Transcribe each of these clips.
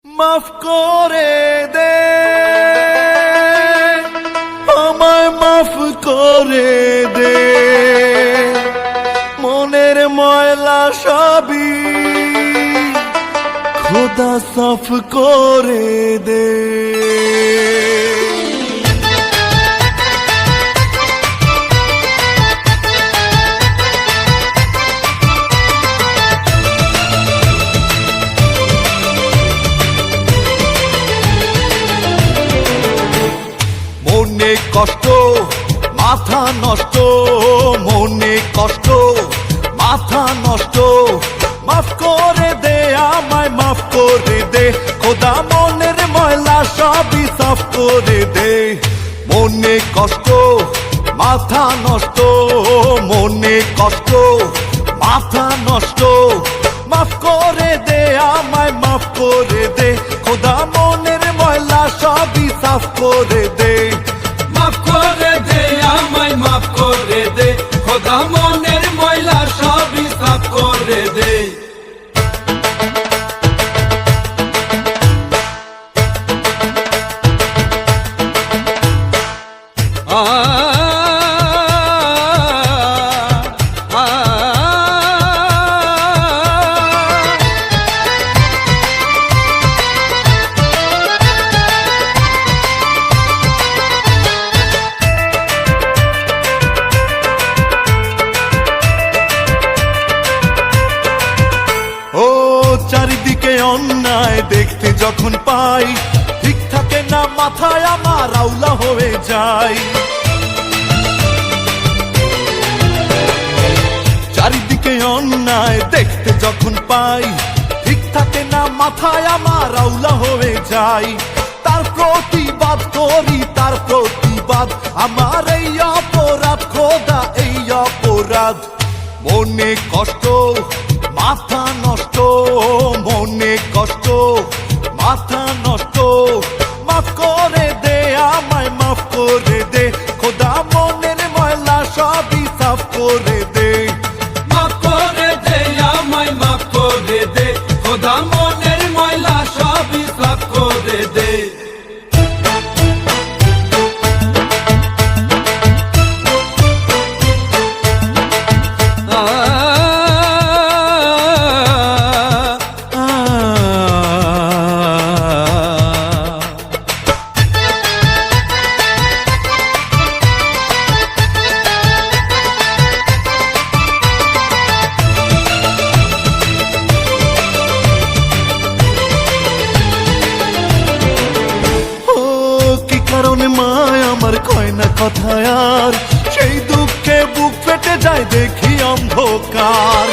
মাফ করে দে আমায়, মাফ করে দে মনের ময়লা সবই খোদা সাফ করে দে। মনে কষ্ট মাথা নষ্ট, মনে কষ্ট মাথা নষ্ট, মাফ করে দে আমায়, মাফ করে দে খোদা মনের ময়লা সবই সাফ করে দে। মনে কষ্ট মাথা নষ্ট, মনে কষ্ট মাথা নষ্ট, মাফ করে দে আমায়, মাফ করে দে খোদা মনের ময়লা সবই সাফ করে দে। মাফ করে দে আমায়, মাফ করে দে খোদা মনের ময়লা সবই সাফ করে দে। চারিদিকে অন্যায় দেখতে যখন পাই, ঠিক থাকে না মাথায় আমার আউলা হয়ে যায়। চারিদিকে অন্যায় দেখতে যখন পাই, ঠিক থাকে না মাথায় আমার আউলা হয়ে যায়। তার প্রতিবাদ করি, তার প্রতিবাদ আমার এই অপরাধ খোদা, এই অপরাধ। মনে কষ্ট মাথা নষ্ট, মনে কষ্ট মাথা নষ্ট, মাফ করে দে আমায়, মাফ করে দে খোদা মনের ময়লা সবই সাফ করে দে। মাফ করে দে আমায়, মাফ করে দে খোদা মনের ময়লা সবই সাফ করে দে। কারণে মায় আমার কয় না কথা আর, সেই দুঃখে বুক ফেটে যায় দেখি অন্ধকার।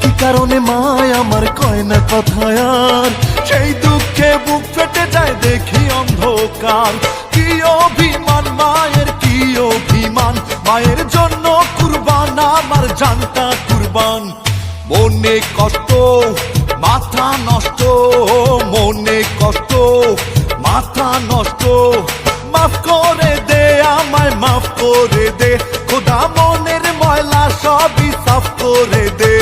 কি কারণে মায় আমার কয় না কথা আর, সেই দুঃখে বুক ফেটে যায় দেখি অন্ধকার। কি অভিমান মায়ের, কি অভিমান মায়ের জন্য কুরবান আমার জানটা কুরবান। মনে কষ্ট মাথা নষ্ট, মনে কষ্ট মাথা নষ্ট, মাফ করে দে আমায়, মাফ করে দে খোদা মনের ময়লা সবই সাফ করে দে।